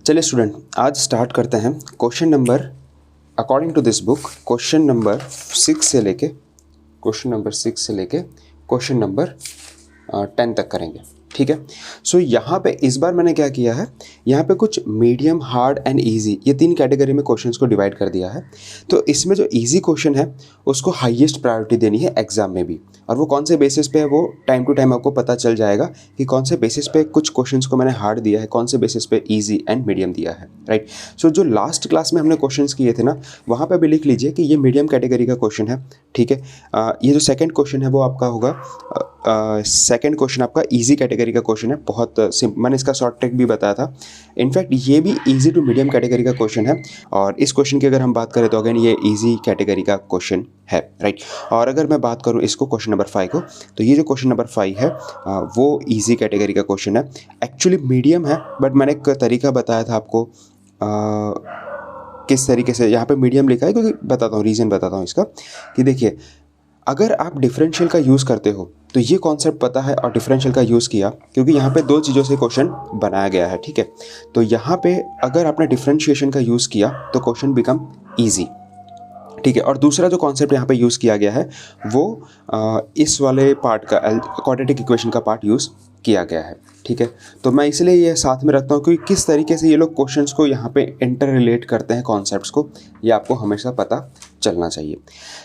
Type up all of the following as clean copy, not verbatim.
चलिए स्टूडेंट, आज स्टार्ट करते हैं question number according to this book question number 6 से लेके क्वेश्चन नंबर 10 तक करेंगे। ठीक है। सो यहाँ पे इस बार मैंने क्या किया है, यहाँ पे कुछ मीडियम, हार्ड एंड इजी, ये 3 कैटेगरी में क्वेश्चंस को डिवाइड कर दिया है। तो इसमें जो इजी क्वेश्चन है उसको हाईएस्ट प्रायोरिटी देनी है एग्जाम में भी, और वो कौन से बेसिस पे है वो टाइम टू टाइम आपको पता चल जाएगा कि कौन से बेसिस पे कुछ क्वेश्चंस को मैंने हार्ड दिया है, कौन से बेसिस पे इजी एंड मीडियम दिया है। राइट। सो जो लास्ट क्लास में हमने क्वेश्चंस किए थे ना, वहाँ पे भी लिख लीजिए कि ये मीडियम कैटेगरी का क्वेश्चन है। ठीक है। ये जो सेकेंड क्वेश्चन है वो आपका होगा, सेकेंड क्वेश्चन आपका इजी कैटेगरी का क्वेश्चन है। बहुत मैंने इसका शॉर्ट ट्रिक भी बताया था। इनफैक्ट ये भी इजी टू मीडियम कैटेगरी का क्वेश्चन है, और इस क्वेश्चन की अगर हम बात करें तो अगेन ये इजी कैटेगरी का क्वेश्चन है। राइट। और अगर मैं बात करूँ इसको क्वेश्चन नंबर 5 को, तो ये जो क्वेश्चन नंबर 5 है वो इजी कैटेगरी का क्वेश्चन है। एक्चुअली मीडियम है, बट मैंने एक तरीका बताया था आपको किस तरीके से यहाँ पे मीडियम लिखा है, क्योंकि बताता हूँ, रीज़न बताता हूँ इसका। कि देखिए, अगर आप डिफरेंशियल का यूज़ करते हो तो ये कॉन्सेप्ट पता है और डिफरेंशियल का यूज़ किया, क्योंकि यहाँ पे 2 चीज़ों से क्वेश्चन बनाया गया है। ठीक है। तो यहाँ पे अगर आपने डिफरेंशिएशन का यूज़ किया तो क्वेश्चन बिकम ईजी। ठीक है। और दूसरा जो कॉन्सेप्ट यहाँ पे यूज़ किया गया है वो इस वाले पार्ट का, क्वाड्रेटिक इक्वेशन का पार्ट यूज़ किया गया है। ठीक है। तो मैं इसलिए ये साथ में रखता हूँ कि किस तरीके से ये लोग क्वेश्चंस को यहाँ पे इंटर रिलेट करते हैं कॉन्सेप्ट्स को, ये आपको हमेशा पता चलना चाहिए।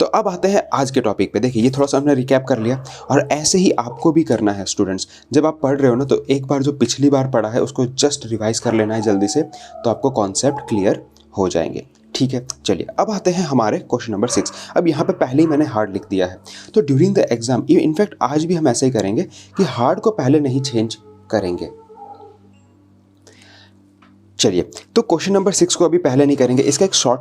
तो अब आते हैं आज के टॉपिक पे। देखिए, ये थोड़ा सा हमने रिकैप कर लिया, और ऐसे ही आपको भी करना है स्टूडेंट्स। जब आप पढ़ रहे हो ना, तो एक बार जो पिछली बार पढ़ा है उसको जस्ट रिवाइज कर लेना है जल्दी से, तो आपको कॉन्सेप्ट क्लियर हो जाएंगे। ठीक है। चलिए अब आते हैं हमारे क्वेश्चन नंबर 6। अब यहाँ पे पहले ही मैंने हार्ड लिख दिया है, तो ड्यूरिंग द एग्जाम, इनफैक्ट आज भी हम ऐसे ही करेंगे कि हार्ड को पहले नहीं चेंज करेंगे। चलिए, तो क्वेश्चन नंबर 6 को अभी पहले नहीं करेंगे। इसका एक शॉर्ट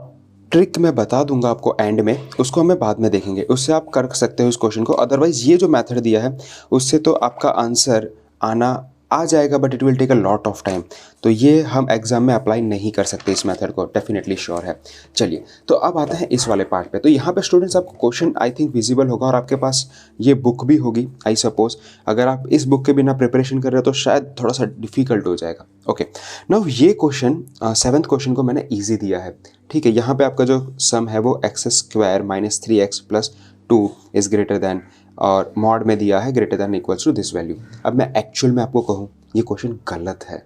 ट्रिक मैं बता दूंगा आपको एंड में, उसको हमें बाद में देखेंगे, उससे आप कर सकते हो इस क्वेश्चन को। अदरवाइज ये जो मेथड दिया है उससे तो आपका आंसर आना आ जाएगा, but it will take a lot of time. तो ये हम एग्जाम में अप्लाई नहीं कर सकते इस मेथड को, डेफिनेटली श्योर है। चलिए, तो अब आते हैं इस वाले पार्ट पे। तो यहाँ पे स्टूडेंट्स आपको क्वेश्चन आई थिंक विजिबल होगा, और आपके पास ये बुक भी होगी आई सपोज। अगर आप इस बुक के बिना प्रिपरेशन कर रहे हो तो शायद थोड़ा सा डिफिकल्ट हो जाएगा। ओके, नाउ ये क्वेश्चन 7th क्वेश्चन को मैंने ईजी दिया है। ठीक है। यहाँ पे आपका जो सम है वो x² - 3x + 2 is greater than, और मॉड में दिया है greater than equals to this value. अब मैं एक्चुअल में आपको कहूँ, ये क्वेश्चन गलत है।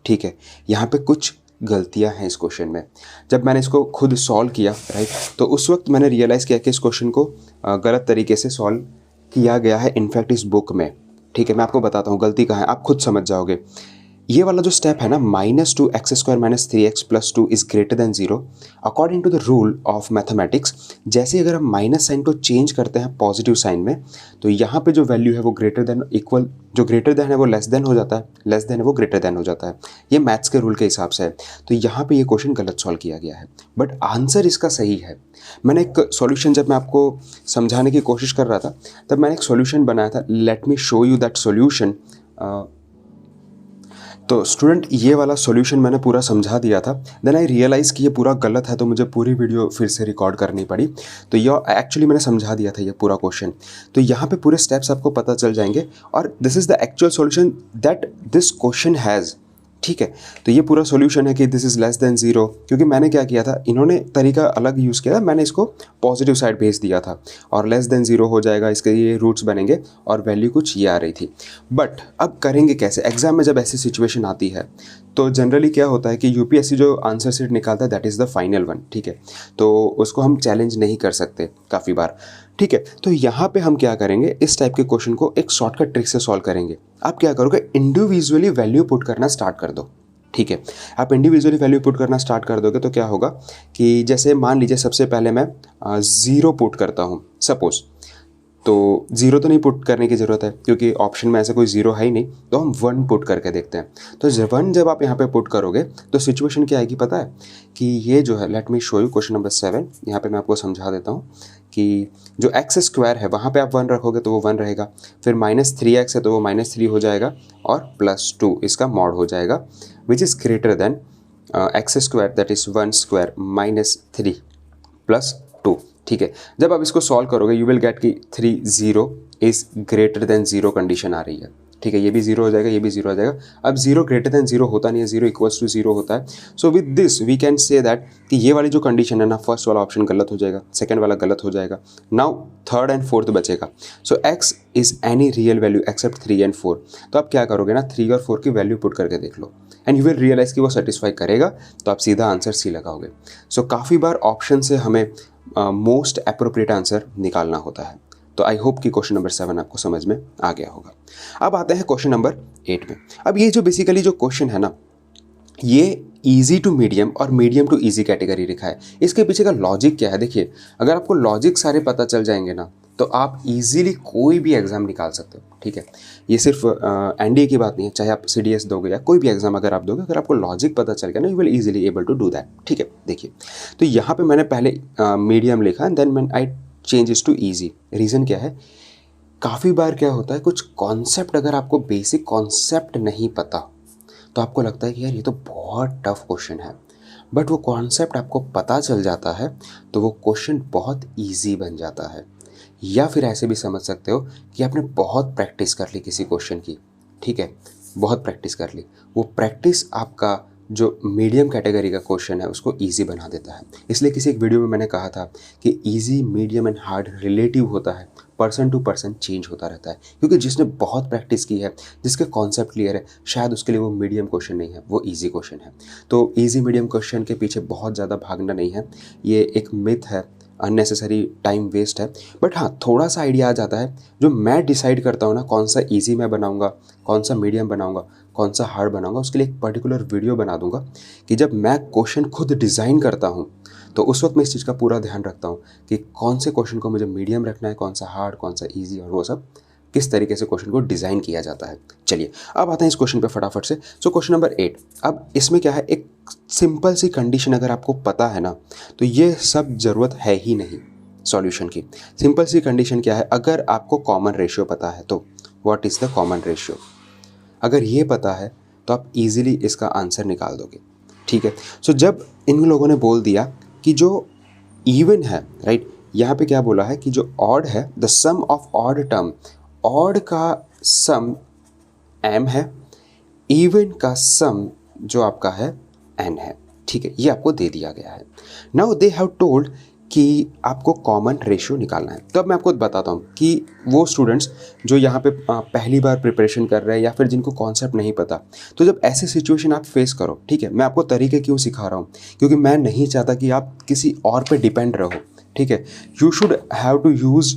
ठीक है। यहाँ पे कुछ गलतियाँ हैं इस क्वेश्चन में। जब मैंने इसको खुद सॉल्व किया, राइट, तो उस वक्त मैंने रियलाइज़ किया कि इस क्वेश्चन को गलत तरीके से सॉल्व किया गया है इनफैक्ट इस बुक में। ठीक है। मैं आपको बताता हूँ गलती कहाँ है, आप खुद समझ जाओगे। ये वाला जो स्टेप है ना, -2x² - 3x + 2 is greater than 0, according to the rule of mathematics, जैसे अगर हम माइनस साइन को चेंज करते हैं पॉजिटिव साइन में, तो यहाँ पे जो वैल्यू है वो ग्रेटर देन इक्वल, जो ग्रेटर देन है वो लेस देन हो जाता है, लेस देन है वो ग्रेटर देन हो जाता है। ये मैथ्स के रूल के हिसाब से है। तो यहाँ पे ये क्वेश्चन गलत सॉल्व किया गया है, बट आंसर इसका सही है। मैंने एक सॉल्यूशन, जब मैं आपको समझाने की कोशिश कर रहा था तब मैंने एक सॉल्यूशन बनाया था। Let me show you that solution. तो स्टूडेंट, ये वाला सॉल्यूशन मैंने पूरा समझा दिया था। देन आई रियलाइज़ कि ये पूरा गलत है, तो मुझे पूरी वीडियो फिर से रिकॉर्ड करनी पड़ी। तो ये एक्चुअली मैंने समझा दिया था ये पूरा क्वेश्चन। तो यहाँ पे पूरे स्टेप्स आपको पता चल जाएंगे, और this is the actual solution that this question has. ठीक है। तो ये पूरा सॉल्यूशन है कि दिस इज़ लेस देन 0, क्योंकि मैंने क्या किया था, इन्होंने तरीका अलग यूज़ किया था, मैंने इसको पॉजिटिव साइड भेज दिया था, और लेस देन 0 हो जाएगा, इसके ये रूट्स बनेंगे, और वैल्यू कुछ ये आ रही थी। बट अब करेंगे कैसे एग्जाम में, जब ऐसी सिचुएशन आती है तो जनरली क्या होता है कि यूपीएससी जो आंसर सीट निकालता है that is the final one. ठीक है। तो उसको हम चैलेंज नहीं कर सकते काफ़ी बार। ठीक है। तो यहाँ पे हम क्या करेंगे, इस टाइप के क्वेश्चन को एक शॉर्टकट ट्रिक से सॉल्व करेंगे। आप क्या करोगे, इंडिविजुअली वैल्यू पुट करना स्टार्ट कर दो। ठीक है। आप इंडिविजुअली वैल्यू पुट करना स्टार्ट कर दोगे तो क्या होगा कि जैसे मान लीजिए सबसे पहले मैं 0 पुट करता हूँ सपोज, तो 0 तो नहीं पुट करने की ज़रूरत है क्योंकि ऑप्शन में ऐसा कोई 0 है ही नहीं, तो हम 1 पुट करके देखते हैं। तो 1 जब आप यहाँ पे पुट करोगे तो सिचुएशन क्या आएगी पता है, कि ये जो है, let me show you question number 7। यहाँ पे मैं आपको समझा देता हूँ कि जो x² है वहाँ पे आप 1 रखोगे तो वो 1 रहेगा, फिर -3x है तो वो -3 हो जाएगा, और +2 इसका मॉड हो जाएगा, which is greater than x² that is 1² - 3 + 2। ठीक है। जब आप इसको सॉल्व करोगे यू विल गेट कि 3 0 इज़ ग्रेटर देन 0 कंडीशन आ रही है। ठीक है, ये भी 0 हो जाएगा, ये भी 0 हो जाएगा। अब 0 ग्रेटर देन 0 होता नहीं है, 0 इक्वल्स टू 0 होता है। So with this we can say that कि ये वाली जो कंडीशन है ना, फर्स्ट वाला ऑप्शन गलत हो जाएगा, सेकंड वाला गलत हो जाएगा। नाउ थर्ड एंड फोर्थ बचेगा। So x is any real value except 3 and 4। तो आप क्या करोगे ना, 3 और 4 की वैल्यू पुट करके देख लो एंड यू विल रियलाइज कि वो सेटिस्फाई करेगा, तो आप सीधा आंसर सी लगाओगे। सो काफ़ी बार ऑप्शन से हमें मोस्ट अप्रोप्रिएट आंसर निकालना होता है। तो आई होप कि क्वेश्चन नंबर 7 आपको समझ में आ गया होगा। अब आते हैं क्वेश्चन नंबर 8 में। अब ये जो बेसिकली जो क्वेश्चन है ना, ये इजी टू मीडियम और मीडियम टू इजी कैटेगरी लिखा है। इसके पीछे का लॉजिक क्या है, देखिए अगर आपको लॉजिक सारे पता चल जाएंगे ना, तो आप इजीली कोई भी एग्ज़ाम निकाल सकते हो। ठीक है, ये सिर्फ एनडीए की बात नहीं है, चाहे आप सीडीएस दोगे या कोई भी एग्जाम अगर आप दोगे, अगर आपको लॉजिक पता चल गया ना, you will easily able to do that. ठीक है, देखिए तो यहाँ पे मैंने पहले मीडियम लिखा and then man I changes to easy. Reason क्या है, काफ़ी बार क्या होता है, कुछ कॉन्सेप्ट अगर आपको बेसिक कॉन्सेप्ट नहीं पता तो आपको लगता है कि यार ये तो बहुत टफ क्वेश्चन है, बट वो कॉन्सेप्ट आपको पता चल जाता है तो वो क्वेश्चन बहुत ईजी बन जाता है। या फिर ऐसे भी समझ सकते हो कि आपने बहुत प्रैक्टिस कर ली किसी क्वेश्चन की, ठीक है, बहुत प्रैक्टिस कर ली, वो प्रैक्टिस आपका जो मीडियम कैटेगरी का क्वेश्चन है उसको इजी बना देता है। इसलिए किसी एक वीडियो में मैंने कहा था कि easy, medium and hard relative होता है, पर्सन टू पर्सन चेंज होता रहता है, क्योंकि जिसने बहुत प्रैक्टिस की है, जिसके कॉन्सेप्ट क्लियर है, शायद उसके लिए वो मीडियम क्वेश्चन नहीं है, वो ईजी क्वेश्चन है। तो ईजी मीडियम क्वेश्चन के पीछे बहुत ज़्यादा भागना नहीं है, ये एक मिथ है, अननेसेसरी टाइम वेस्ट है। बट हाँ, थोड़ा सा आइडिया आ जाता है, जो मैं डिसाइड करता हूँ ना कौन सा ईजी मैं बनाऊँगा, कौन सा मीडियम बनाऊँगा, कौन सा हार्ड बनाऊँगा, उसके लिए एक पर्टिकुलर वीडियो बना दूँगा कि जब मैं क्वेश्चन खुद डिज़ाइन करता हूँ तो उस वक्त मैं इस चीज़ का पूरा ध्यान रखता हूँ कि कौन से क्वेश्चन को मुझे मीडियम रखना है, कौन सा हार्ड, कौन सा ईजी, और वो सब किस तरीके से क्वेश्चन को डिज़ाइन किया जाता है। चलिए अब आते हैं इस क्वेश्चन पे फटाफट से। सो क्वेश्चन नंबर 8, अब इसमें क्या है, एक सिंपल सी कंडीशन अगर आपको पता है ना, तो ये सब ज़रूरत है ही नहीं सॉल्यूशन की। सिंपल सी कंडीशन क्या है, अगर आपको कॉमन रेशियो पता है तो what is the common ratio, अगर ये पता है तो आप इजीली इसका आंसर निकाल दोगे। ठीक है, सो जब इन लोगों ने बोल दिया कि जो इवन है, राइट, यहाँ पे क्या बोला है कि जो ऑड है, the sum of odd term, odd का सम m है, इवन का सम जो आपका है n है। ठीक है, ये आपको दे दिया गया है। नाउ दे हैव टोल्ड कि आपको कॉमन रेशियो निकालना है। तो अब मैं आपको बताता हूँ कि वो स्टूडेंट्स जो यहाँ पे पहली बार प्रिपरेशन कर रहे हैं या फिर जिनको कॉन्सेप्ट नहीं पता, तो जब ऐसे सिचुएशन आप फेस करो, ठीक है, मैं आपको तरीके क्यों सिखा रहा हूँ, क्योंकि मैं नहीं चाहता कि आप किसी और पे डिपेंड रहो। ठीक है, you should have to use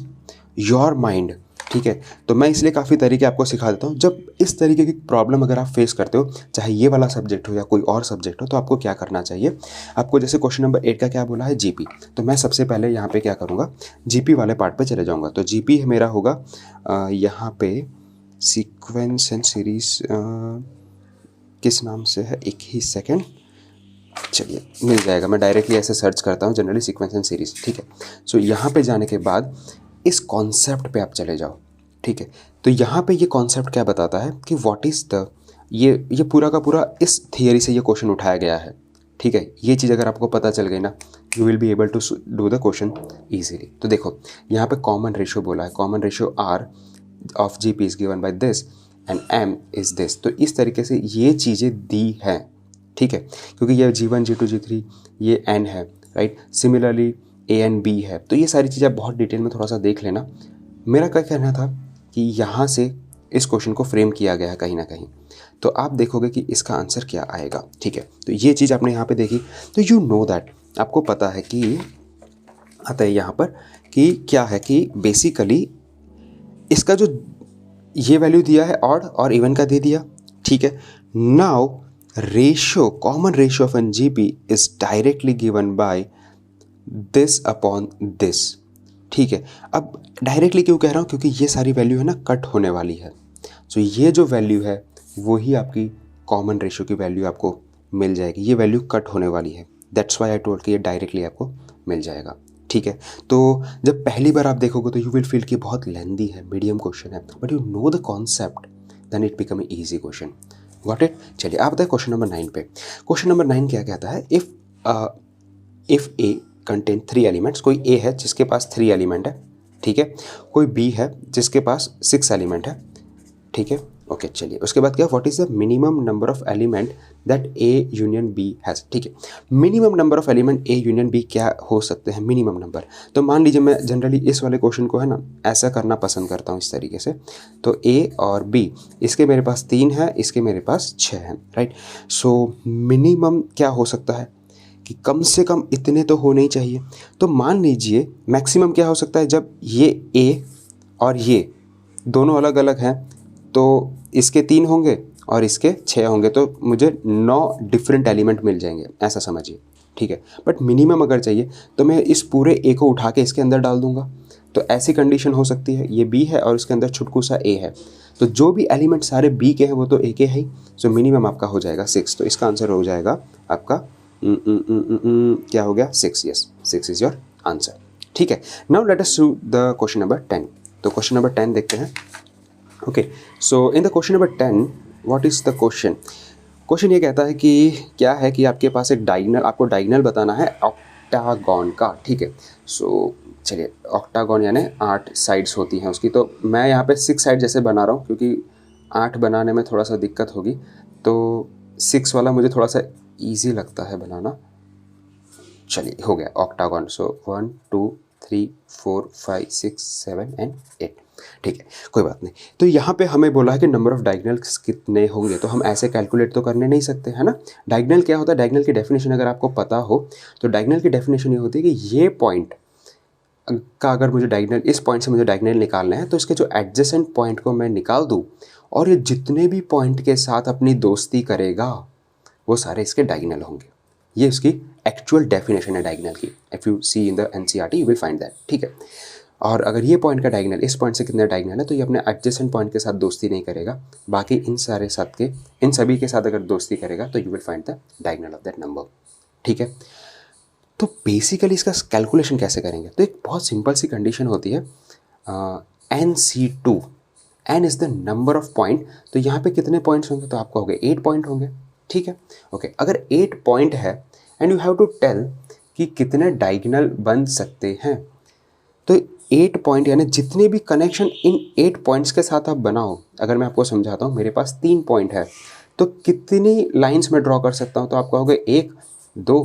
your mind. ठीक है, तो मैं इसलिए काफ़ी तरीके आपको सिखा देता हूँ। जब इस तरीके की प्रॉब्लम अगर आप फेस करते हो, चाहे ये वाला सब्जेक्ट हो या कोई और सब्जेक्ट हो, तो आपको क्या करना चाहिए, आपको जैसे क्वेश्चन नंबर 8 का क्या बोला है, जीपी, तो मैं सबसे पहले यहाँ पे क्या करूँगा, जीपी वाले पार्ट पे चले जाऊँगा। तो जीपी मेरा होगा यहाँ पे सीक्वेंस एंड सीरीज, किस नाम से है, एक ही सेकेंड, चलिए मिल जाएगा, मैं डायरेक्टली ऐसे सर्च करता हूँ जनरली सीक्वेंस एंड सीरीज। ठीक है, सो यहाँ पे जाने के बाद इस कॉन्सेप्ट पे आप चले जाओ। ठीक है, तो यहाँ पे ये कॉन्सेप्ट क्या बताता है कि व्हाट इज़ द, ये पूरा का पूरा इस थियरी से ये क्वेश्चन उठाया गया है। ठीक है, ये चीज़ अगर आपको पता चल गई ना, you will be able to do the question easily. तो देखो यहाँ पे कॉमन रेशियो बोला है, common ratio R of G P is given by this and M is this. तो इस तरीके से ये चीज़ें दी हैं। ठीक है, क्योंकि ये G1 G2 G3 ये n है, right, similarly a and b है। तो ये सारी चीज़ें आप बहुत डिटेल में थोड़ा सा देख लेना। मेरा क्या कहना था कि यहाँ से इस क्वेश्चन को फ्रेम किया गया है कहीं ना कहीं, तो आप देखोगे कि इसका आंसर क्या आएगा। ठीक है, तो ये चीज़ आपने यहाँ पे देखी, तो यू नो दैट, आपको पता है कि आता है यहाँ पर कि क्या है कि बेसिकली इसका जो ये वैल्यू दिया है ऑड और इवन का दे दिया। ठीक है, now ratio, common ratio of an GP is directly given by this upon this. ठीक है, अब डायरेक्टली क्यों कह रहा हूँ, क्योंकि ये सारी वैल्यू है ना कट होने वाली है। सो ये जो वैल्यू है वही आपकी कॉमन रेशियो की वैल्यू आपको मिल जाएगी, ये वैल्यू कट होने वाली है, दैट्स वाई आई टोल्ड कि ये डायरेक्टली आपको मिल जाएगा। ठीक है, तो जब पहली बार आप देखोगे तो यू विल फील कि बहुत लेंदी है, मीडियम क्वेश्चन है, but you know the concept, then it become a easy question. Got it. चलिए आप बताए क्वेश्चन नंबर 9 पे। क्वेश्चन नंबर 9 क्या कहता है, इफ़ ए कंटेन 3 एलिमेंट्स, कोई ए है जिसके पास 3 एलिमेंट है, ठीक है, कोई बी है जिसके पास 6 एलिमेंट है, ठीक है, ओके चलिए, उसके बाद क्या, what is the minimum number of element that A union B has. ठीक है, minimum number of element A union B क्या हो सकते हैं, मिनिमम नंबर। तो मान लीजिए मैं जनरली इस वाले क्वेश्चन को है ना ऐसा करना पसंद करता हूँ इस तरीके से। तो ए और बी, इसके मेरे पास 3 है, इसके मेरे पास 6 है, राइट। सो मिनिमम क्या हो सकता है कि कम से कम इतने तो होने ही चाहिए। तो मान लीजिए मैक्सिमम क्या हो सकता है, जब ये ए और ये दोनों अलग अलग हैं तो इसके 3 होंगे और इसके 6 होंगे, तो मुझे 9 डिफरेंट एलिमेंट मिल जाएंगे, ऐसा समझिए। ठीक है, बट मिनिमम अगर चाहिए तो मैं इस पूरे ए को उठा के इसके अंदर डाल दूंगा। तो ऐसी कंडीशन हो सकती है, ये बी है और इसके अंदर छुटकू सा ए है, तो जो भी एलिमेंट सारे बी के हैं वो तो ए के है ही। सो मिनिमम आपका हो जाएगा 6। तो इसका आंसर हो जाएगा आपका क्या हो गया, 6। Yes, 6 is your answer. ठीक है, now let us do the question number 10। तो क्वेश्चन नंबर 10 देखते हैं। Okay, so in the question number 10 what is the question. Question ये कहता है कि क्या है कि आपके पास एक डायगोनल, आपको डायगोनल बताना है ऑक्टागॉन का। ठीक है, सो चलिए, ऑक्टागॉन यानी 8 साइड्स होती हैं उसकी। तो मैं यहाँ पे 6 साइड जैसे बना रहा हूँ क्योंकि 8 बनाने में थोड़ा सा दिक्कत होगी, तो 6 वाला मुझे थोड़ा सा ईजी लगता है बनाना। चलिए, हो गया ऑक्टागॉन। So 1 2 3 4 5 6 7 and 8। ठीक है, कोई बात नहीं। तो यहाँ पे हमें बोला है कि नंबर ऑफ डायगोनल्स कितने होंगे, तो हम ऐसे कैलकुलेट तो करने नहीं सकते, है ना। डायगोनल क्या होता है, डायगोनल की डेफिनेशन अगर आपको पता हो तो डायगोनल की डेफिनेशन ये होती है कि ये पॉइंट का अगर मुझे डायगोनल, इस पॉइंट से मुझे डायगोनल निकालना है तो इसके जो एडजेसेंट पॉइंट को मैं निकाल दूँ और ये जितने भी पॉइंट के साथ अपनी दोस्ती करेगा वो सारे इसके डायगोनल होंगे। ये उसकी एक्चुअल डेफिनेशन है डायगोनल की। If you see in the NCERT you will find that. ठीक है, और अगर ये पॉइंट का डायगोनल इस पॉइंट से कितना डायगोनल है तो ये अपने एडजेसेंट पॉइंट के साथ दोस्ती नहीं करेगा, बाकी इन सारे साथ के, इन सभी के साथ अगर दोस्ती करेगा तो you will find the diagonal of that number. ठीक है, तो बेसिकली इसका कैलकुलेशन कैसे करेंगे, तो एक बहुत सिंपल सी कंडीशन होती है, NC2, N is the number of point. तो यहाँ पे कितने पॉइंट्स होंगे, तो आपको हो गए 8 पॉइंट होंगे। ठीक है, ओके, अगर 8 पॉइंट है and you have to tell कि कितने डायगोनल बन सकते हैं, तो 8 पॉइंट यानी जितने भी कनेक्शन इन 8 पॉइंट्स के साथ आप बनाओ। अगर मैं आपको समझाता हूँ, मेरे पास 3 पॉइंट है तो कितनी लाइंस में ड्रॉ कर सकता हूँ, तो आपको हो गए 1 2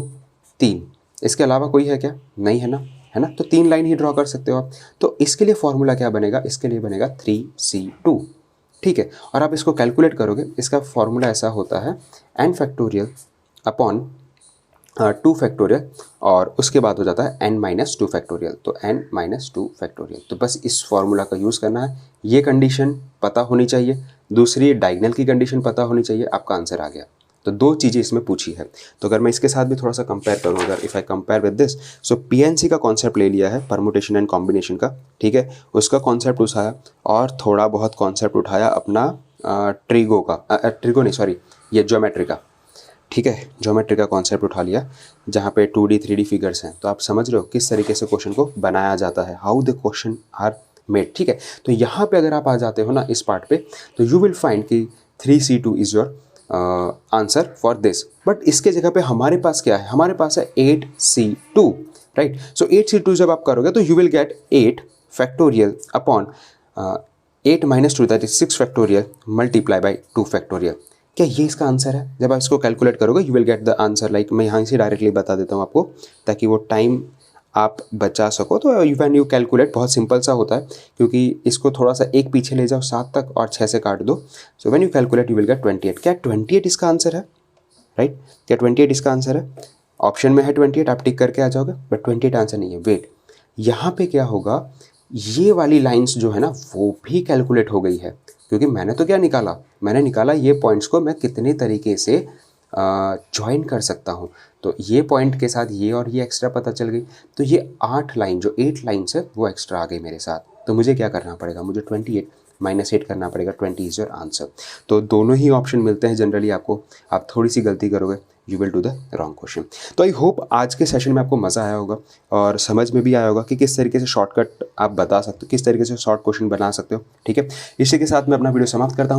3। इसके अलावा कोई है क्या, नहीं है ना, है ना। तो 3 लाइन ही ड्रॉ कर सकते हो आप। तो इसके लिए फॉर्मूला क्या बनेगा, इसके लिए बनेगा 3C2। ठीक है, और आप इसको कैलकुलेट करोगे, इसका फॉर्मूला ऐसा होता है n फैक्टोरियल अपॉन 2 फैक्टोरियल और उसके बाद हो जाता है n-2 फैक्टोरियल। तो n-2 फैक्टोरियल। तो बस इस फॉर्मूला का यूज़ करना है। ये कंडीशन पता होनी चाहिए, दूसरी डायगोनल की कंडीशन पता होनी चाहिए, आपका आंसर आ गया। तो 2 चीज़ें इसमें पूछी है। तो अगर मैं इसके साथ भी थोड़ा सा कंपेयर करूँ, अगर if I compare with this, so PNC का कॉन्सेप्ट ले लिया है, परमुटेशन एंड कॉम्बिनेशन का। ठीक है, उसका कॉन्सेप्ट उठाया और थोड़ा बहुत कॉन्सेप्ट उठाया अपना ट्रिगो का, ट्रिगो नहीं सॉरी, ये ज्योमेट्री का। ठीक है, ज्योमेट्री का कॉन्सेप्ट उठा लिया जहाँ पे 2D 3D फिगर्स हैं। तो आप समझ रहे हो किस तरीके से क्वेश्चन को बनाया जाता है, how the question are made. ठीक है, तो यहाँ पे अगर आप आ जाते हो ना इस पार्ट पे, तो यू विल फाइंड कि 3C2 is your answer for this. But इसके जगह पे हमारे पास क्या है, हमारे पास है 8C2, राइट। सो 8C2 जब आप करोगे तो you will get 8 factorial upon 8-2 that is 6 factorial multiply by 2 factorial. क्या ये इसका आंसर है। जब आप इसको कैलकुलेट करोगे you will get the answer. Like मैं यहाँ से डायरेक्टली बता देता हूँ आपको, ताकि वो टाइम आप बचा सको। तो यू वैन यू कैलकुलेट, बहुत सिंपल सा होता है, क्योंकि इसको थोड़ा सा एक पीछे ले जाओ 7 तक और 6 से काट दो। So when you calculate you will get 28। क्या 28 इसका आंसर है, राइट। क्या 28 इसका आंसर है, ऑप्शन में है 28, आप टिक करके आ जाओगे, बट 28 आंसर नहीं है। वेट, यहाँ पे क्या होगा, ये वाली लाइंस जो है ना वो भी कैलकुलेट हो गई है, क्योंकि मैंने तो क्या निकाला, मैंने निकाला ये पॉइंट्स को मैं कितने तरीके से ज्वाइन कर सकता हूँ। तो ये पॉइंट के साथ ये और ये एक्स्ट्रा पता चल गई। तो ये 8 लाइन, जो 8 लाइन्स है वो एक्स्ट्रा आ गई मेरे साथ। तो मुझे क्या करना पड़ेगा, मुझे 28 -8 करना पड़ेगा। 20 इज़ योर आंसर। तो दोनों ही ऑप्शन मिलते हैं जनरली आपको। आप थोड़ी सी गलती करोगे you will do the wrong question. तो आई होप आज के सेशन में आपको मज़ा आया होगा और समझ में भी आया होगा कि किस तरीके से शॉर्टकट आप बता सकते हो, किस तरीके से शॉर्ट क्वेश्चन बना सकते हो। ठीक है, इसी के साथ मैं अपना वीडियो समाप्त करता हूँ।